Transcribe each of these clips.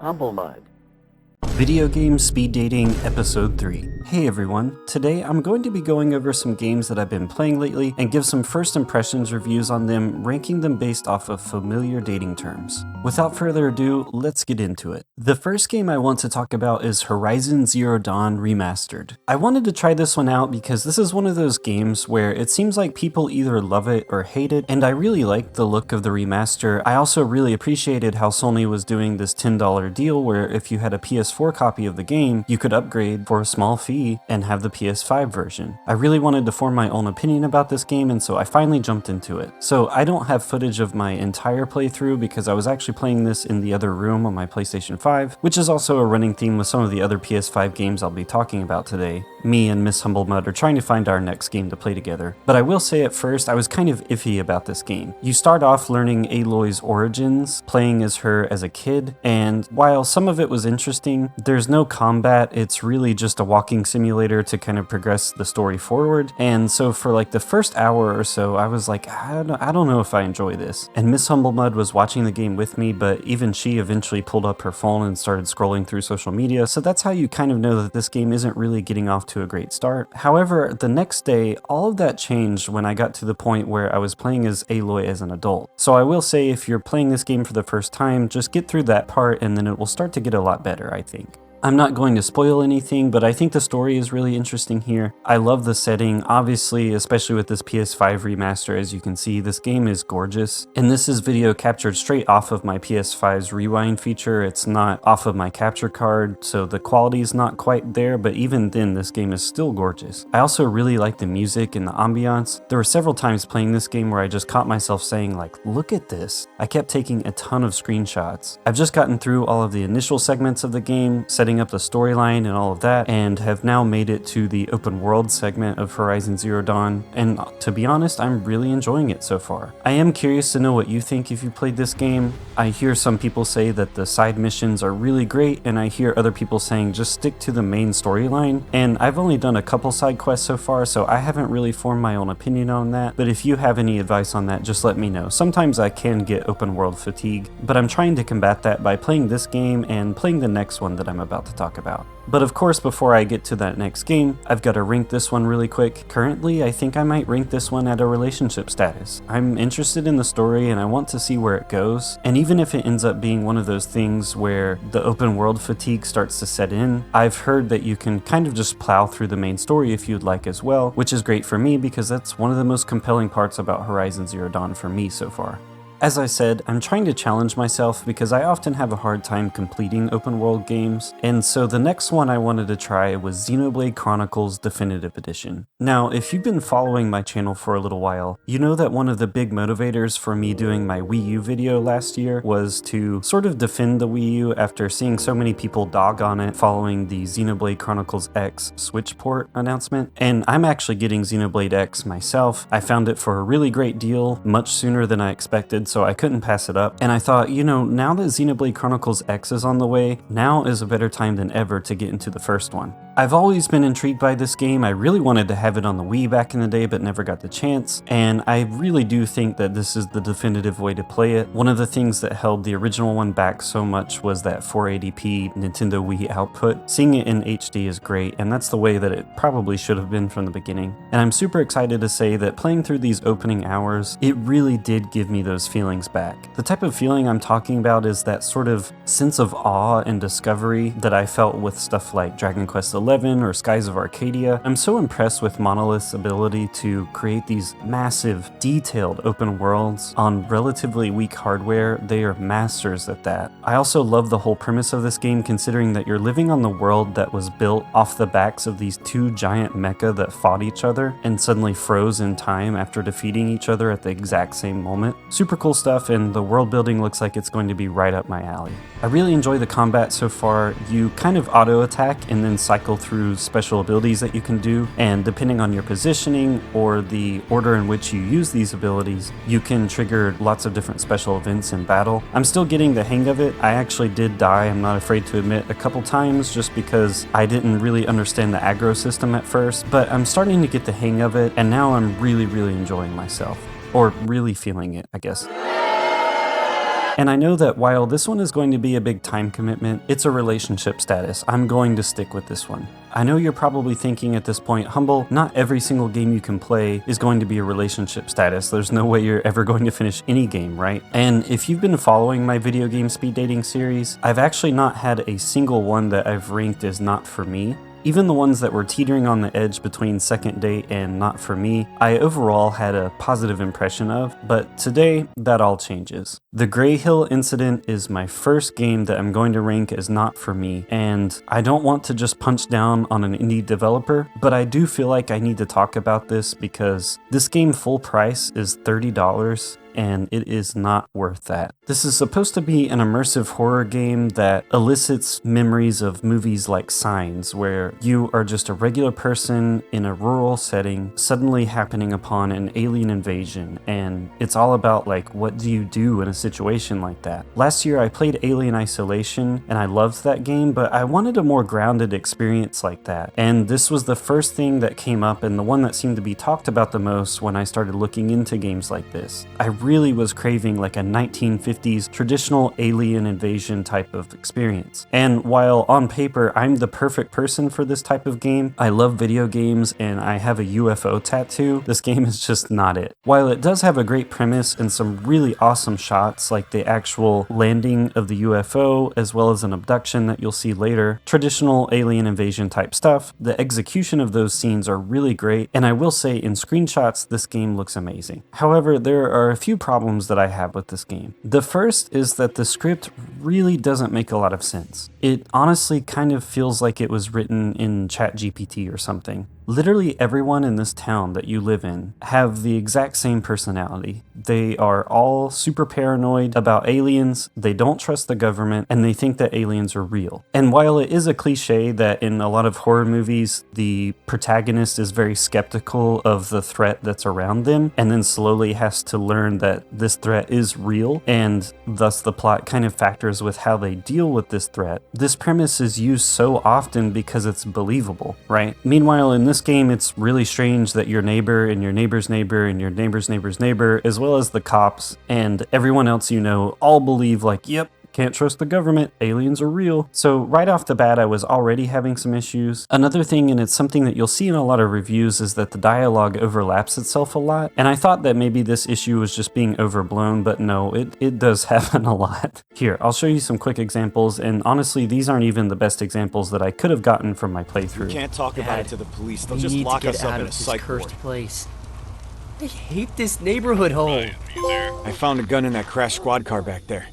humblemud. Video Game Speed Dating Episode 3. Hey everyone, today I'm going to be going over some games that I've been playing lately and give some first impressions reviews on them, ranking them based off of familiar dating terms. Without further ado, let's get into it. The first game I want to talk about is Horizon Zero Dawn Remastered. I wanted to try this one out because this is one of those games where it seems like people either love it or hate it, and I really liked the look of the remaster. I also really appreciated how Sony was doing this $10 deal where if you had a PS4 copy of the game, you could upgrade for a small fee and have the PS5 version. I really wanted to form my own opinion about this game, and so I finally jumped into it. So I don't have footage of my entire playthrough because I was actually playing this in the other room on my PlayStation 5, which is also a running theme with some of the other PS5 games I'll be talking about today. Me and Miss humblemud are trying to find our next game to play together. But I will say at first, I was kind of iffy about this game. You start off learning Aloy's origins, playing as her as a kid, and while some of it was interesting, there's no combat. It's really just a walking simulator to kind of progress the story forward. And so for like the first hour or so, I was like, I don't know if I enjoy this. And Miss humblemud was watching the game with me, but even she eventually pulled up her phone and started scrolling through social media. So that's how you kind of know that this game isn't really getting off to a great start. However, the next day, all of that changed when I got to the point where I was playing as Aloy as an adult. So I will say if you're playing this game for the first time, just get through that part and then it will start to get a lot better, I think. I'm not going to spoil anything, but I think the story is really interesting here. I love the setting, obviously, especially with this PS5 remaster. As you can see, this game is gorgeous. And this is video captured straight off of my PS5's rewind feature. It's not off of my capture card, so the quality is not quite there, but even then, this game is still gorgeous. I also really like the music and the ambiance. There were several times playing this game where I just caught myself saying, like, look at this. I kept taking a ton of screenshots. I've just gotten through all of the initial segments of the game, setting up the storyline and all of that, and have now made it to the open world segment of Horizon Zero Dawn, and to be honest, I'm really enjoying it so far. I am curious to know what you think if you played this game. I hear some people say that the side missions are really great, and I hear other people saying just stick to the main storyline, and I've only done a couple side quests so far, so I haven't really formed my own opinion on that, but if you have any advice on that, just let me know. Sometimes I can get open world fatigue, but I'm trying to combat that by playing this game and playing the next one that I'm about to talk about. But of course, before I get to that next game, I've got to rank this one really quick. Currently, I think I might rank this one at a relationship status. I'm interested in the story and I want to see where it goes. And even if it ends up being one of those things where the open world fatigue starts to set in, I've heard that you can kind of just plow through the main story if you'd like as well, which is great for me because that's one of the most compelling parts about Horizon Zero Dawn for me so far. As I said, I'm trying to challenge myself because I often have a hard time completing open world games, and so the next one I wanted to try was Xenoblade Chronicles Definitive Edition. Now, if you've been following my channel for a little while, you know that one of the big motivators for me doing my Wii U video last year was to sort of defend the Wii U after seeing so many people dog on it following the Xenoblade Chronicles X Switch port announcement, and I'm actually getting Xenoblade X myself. I found it for a really great deal, much sooner than I expected, so I couldn't pass it up. And I thought, you know, now that Xenoblade Chronicles X is on the way, now is a better time than ever to get into the first one. I've always been intrigued by this game. I really wanted to have it on the Wii back in the day, but never got the chance. And I really do think that this is the definitive way to play it. One of the things that held the original one back so much was that 480p Nintendo Wii output. Seeing it in HD is great, and that's the way that it probably should have been from the beginning. And I'm super excited to say that playing through these opening hours, it really did give me those feelings back. The type of feeling I'm talking about is that sort of sense of awe and discovery that I felt with stuff like Dragon Quest XI or Skies of Arcadia. I'm so impressed with Monolith's ability to create these massive, detailed open worlds on relatively weak hardware. They are masters at that. I also love the whole premise of this game, considering that you're living on the world that was built off the backs of these two giant mecha that fought each other and suddenly froze in time after defeating each other at the exact same moment. Super cool stuff, and the world building looks like it's going to be right up my alley. I really enjoy the combat so far. You kind of auto attack and then cycle through special abilities that you can do, and depending on your positioning or the order in which you use these abilities, you can trigger lots of different special events in battle. I'm still getting the hang of it. I actually did die, I'm not afraid to admit, a couple times just because I didn't really understand the aggro system at first, but I'm starting to get the hang of it, and now I'm really enjoying myself. Or really feeling it, I guess. And I know that while this one is going to be a big time commitment, it's a relationship status. I'm going to stick with this one. I know you're probably thinking at this point, Humble, not every single game you can play is going to be a relationship status. There's no way you're ever going to finish any game, right? And if you've been following my video game speed dating series, I've actually not had a single one that I've ranked as not for me. Even the ones that were teetering on the edge between second date and not for me, I overall had a positive impression of, but today that all changes. The Greyhill Incident is my first game that I'm going to rank as not for me, and I don't want to just punch down on an indie developer, but I do feel like I need to talk about this because this game full price is $30. And it is not worth that. This is supposed to be an immersive horror game that elicits memories of movies like Signs, where you are just a regular person in a rural setting, suddenly happening upon an alien invasion, and it's all about like, what do you do in a situation like that? Last year I played Alien Isolation, and I loved that game, but I wanted a more grounded experience like that. And this was the first thing that came up, and the one that seemed to be talked about the most when I started looking into games like this. I really was craving like a 1950s traditional alien invasion type of experience. And while on paper I'm the perfect person for this type of game, I love video games and I have a UFO tattoo, this game is just not it. While it does have a great premise and some really awesome shots like the actual landing of the UFO as well as an abduction that you'll see later, traditional alien invasion type stuff, the execution of those scenes are really great, and I will say in screenshots this game looks amazing. However, there are a few problems that I have with this game. The first is that the script really doesn't make a lot of sense. It honestly kind of feels like it was written in ChatGPT or something. Literally everyone in this town that you live in have the exact same personality. They are all super paranoid about aliens, they don't trust the government, and they think that aliens are real. And while it is a cliche that in a lot of horror movies, the protagonist is very skeptical of the threat that's around them, and then slowly has to learn that this threat is real, and thus the plot kind of factors with how they deal with this threat, this premise is used so often because it's believable, right? Meanwhile, in this game, it's really strange that your neighbor and your neighbor's neighbor and your neighbor's neighbor's neighbor, as well as the cops and everyone else you know, all believe like, yep, can't trust the government, aliens are real. So right off the bat, I was already having some issues. Another thing, and it's something that you'll see in a lot of reviews, is that the dialogue overlaps itself a lot. And I thought that maybe this issue was just being overblown, but no, it does happen a lot. Here, I'll show you some quick examples, and honestly, these aren't even the best examples that I could have gotten from my playthrough. You can't talk about it to the police. They'll just lock us up in a psych ward. Place. I hate this neighborhood hole. I found a gun in that crash squad car back there.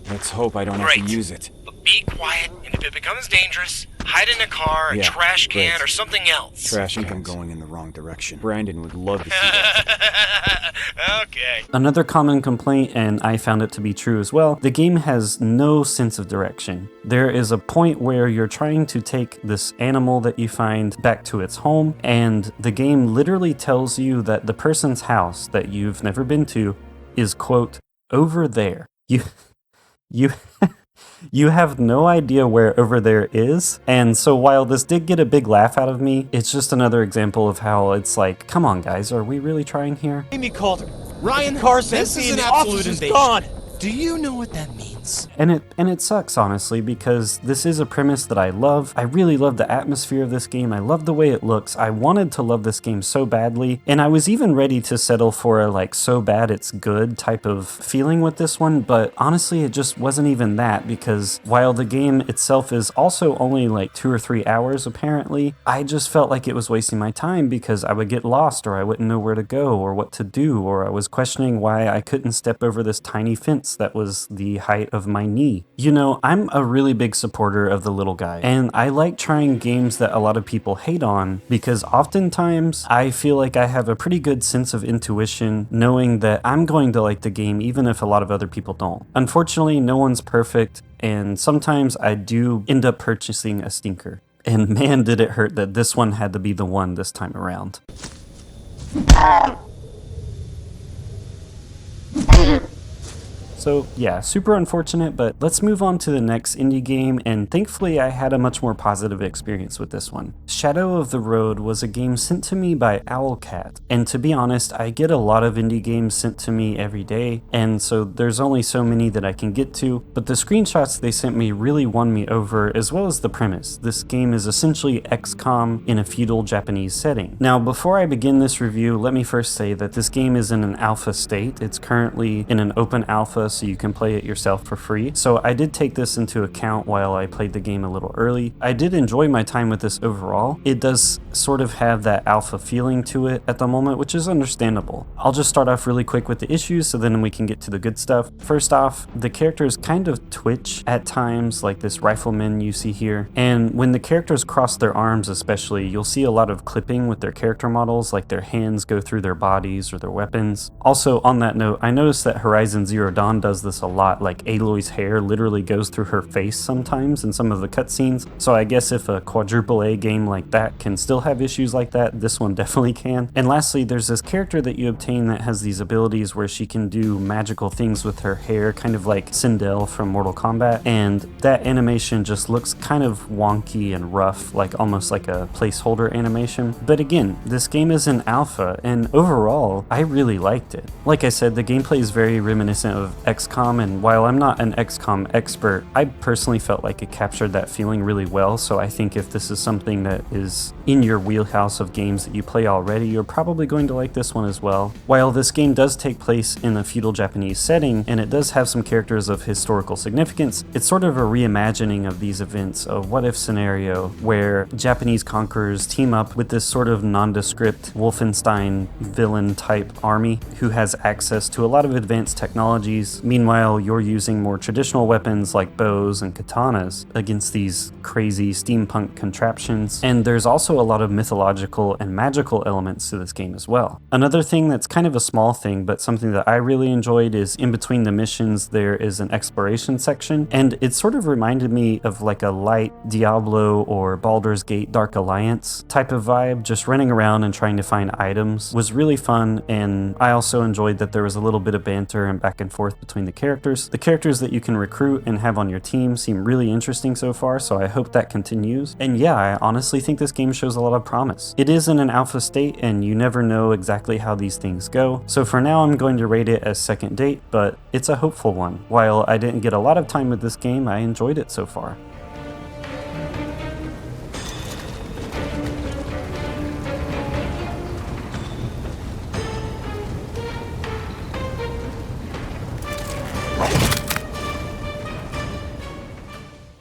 Let's hope I don't have to use it. But be quiet, and if it becomes dangerous, hide in a car, a trash can, or something else. Trash cans. I'm going in the wrong direction. Brandon would love to see that. Okay. Another common complaint, and I found it to be true as well, the game has no sense of direction. There is a point where you're trying to take this animal that you find back to its home, and the game literally tells you that the person's house that you've never been to is, quote, over there. You have no idea where over there is, and so while this did get a big laugh out of me, it's just another example of how it's like, come on guys, are we really trying here? Amy called her. Ryan, this is an absolute invasion. Gone. Do you know what that means? And it sucks, honestly, because this is a premise that I love. I really love the atmosphere of this game. I love the way it looks. I wanted to love this game so badly, and I was even ready to settle for a like so bad it's good type of feeling with this one, but honestly it just wasn't even that, because while the game itself is also only like 2 or 3 hours apparently, I just felt like it was wasting my time because I would get lost, or I wouldn't know where to go or what to do, or I was questioning why I couldn't step over this tiny fence that was the height of my knee. You know, I'm a really big supporter of the little guy, and I like trying games that a lot of people hate on because oftentimes I feel like I have a pretty good sense of intuition knowing that I'm going to like the game even if a lot of other people don't. Unfortunately, no one's perfect, and sometimes I do end up purchasing a stinker. And man, did it hurt that this one had to be the one this time around. So yeah, super unfortunate, but let's move on to the next indie game, and thankfully I had a much more positive experience with this one. Shadow of the Road was a game sent to me by Owlcat, and to be honest, I get a lot of indie games sent to me every day, and so there's only so many that I can get to, but the screenshots they sent me really won me over, as well as the premise. This game is essentially XCOM in a feudal Japanese setting. Now, before I begin this review, let me first say that this game is in an alpha state. It's currently in an open alpha, so you can play it yourself for free. So I did take this into account while I played the game a little early. I did enjoy my time with this overall. It does sort of have that alpha feeling to it at the moment, which is understandable. I'll just start off really quick with the issues so then we can get to the good stuff. First off, the characters kind of twitch at times, like this rifleman you see here. And when the characters cross their arms especially, you'll see a lot of clipping with their character models, like their hands go through their bodies or their weapons. Also, on that note, I noticed that Horizon Zero Dawn does this a lot, like Aloy's hair literally goes through her face sometimes in some of the cutscenes. So I guess if a quadruple A game like that can still have issues like that, this one definitely can. And lastly, there's this character that you obtain that has these abilities where she can do magical things with her hair, kind of like Sindel from Mortal Kombat, and that animation just looks kind of wonky and rough, like almost like a placeholder animation. But again, this game is an alpha, and overall, I really liked it. Like I said, the gameplay is very reminiscent of XCOM, and while I'm not an XCOM expert, I personally felt like it captured that feeling really well, so I think if this is something that is in your wheelhouse of games that you play already, you're probably going to like this one as well. While this game does take place in a feudal Japanese setting, and it does have some characters of historical significance, it's sort of a reimagining of these events, a what-if scenario where Japanese conquerors team up with this sort of nondescript Wolfenstein villain-type army who has access to a lot of advanced technologies. Meanwhile, you're using more traditional weapons like bows and katanas against these crazy steampunk contraptions, and there's also a lot of mythological and magical elements to this game as well. Another thing that's kind of a small thing, but something that I really enjoyed, is in between the missions there is an exploration section, and it sort of reminded me of like a light Diablo or Baldur's Gate Dark Alliance type of vibe. Just running around and trying to find items was really fun, and I also enjoyed that there was a little bit of banter and back and forth between the characters. The characters that you can recruit and have on your team seem really interesting so far, so I hope that continues. And yeah, I honestly think this game shows a lot of promise. It is in an alpha state, and you never know exactly how these things go, so for now I'm going to rate it as second date, but it's a hopeful one. While I didn't get a lot of time with this game, I enjoyed it so far.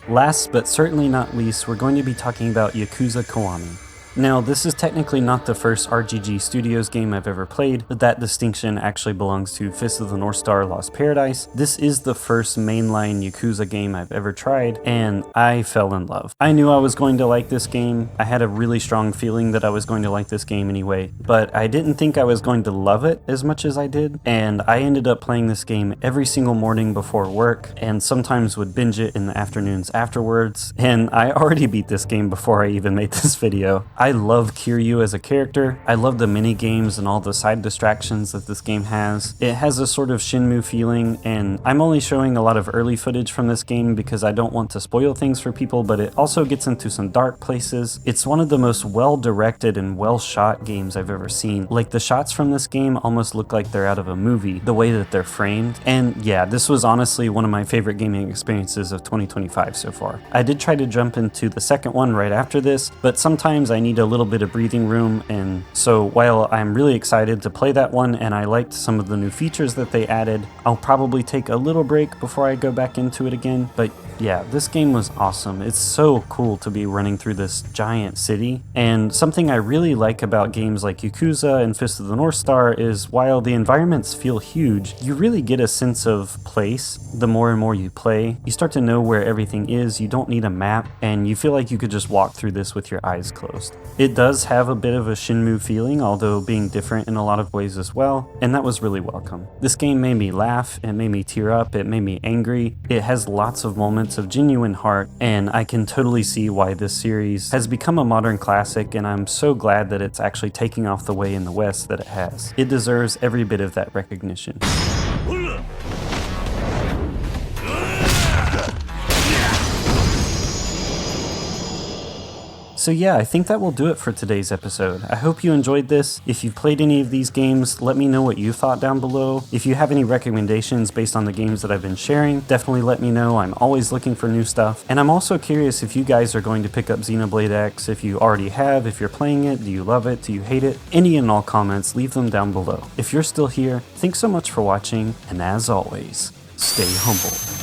Last but certainly not least, we're going to be talking about Yakuza Kiwami. Now, this is technically not the first RGG Studios game I've ever played, but that distinction actually belongs to Fist of the North Star Lost Paradise. This is the first mainline Yakuza game I've ever tried, and I fell in love. I knew I was going to like this game. I had a really strong feeling that I was going to like this game anyway, but I didn't think I was going to love it as much as I did, and I ended up playing this game every single morning before work, and sometimes would binge it in the afternoons afterwards, and I already beat this game before I even made this video. I love Kiryu as a character. I love the mini games and all the side distractions that this game has. It has a sort of Shenmue feeling, and I'm only showing a lot of early footage from this game because I don't want to spoil things for people, but it also gets into some dark places. It's one of the most well-directed and well-shot games I've ever seen. Like, the shots from this game almost look like they're out of a movie, the way that they're framed. And yeah, this was honestly one of my favorite gaming experiences of 2025 so far. I did try to jump into the second one right after this, but sometimes I need a little bit of breathing room, and so while I'm really excited to play that one and I liked some of the new features that they added, I'll probably take a little break before I go back into it again. But yeah, this game was awesome. It's so cool to be running through this giant city, and something I really like about games like Yakuza and Fist of the North Star is while the environments feel huge, you really get a sense of place the more and more you play. You start to know where everything is, you don't need a map, and you feel like you could just walk through this with your eyes closed. It does have a bit of a Shenmue feeling, although being different in a lot of ways as well, and that was really welcome. This game made me laugh, it made me tear up, it made me angry. It has lots of moments of genuine heart, and I can totally see why this series has become a modern classic, and I'm so glad that it's actually taking off the way in the West that it has. It deserves every bit of that recognition. So yeah, I think that will do it for today's episode. I hope you enjoyed this. If you've played any of these games, let me know what you thought down below. If you have any recommendations based on the games that I've been sharing, definitely let me know. I'm always looking for new stuff. And I'm also curious if you guys are going to pick up Xenoblade X, if you already have, if you're playing it, do you love it, do you hate it? Any and all comments, leave them down below. If you're still here, thanks so much for watching, and as always, stay humble.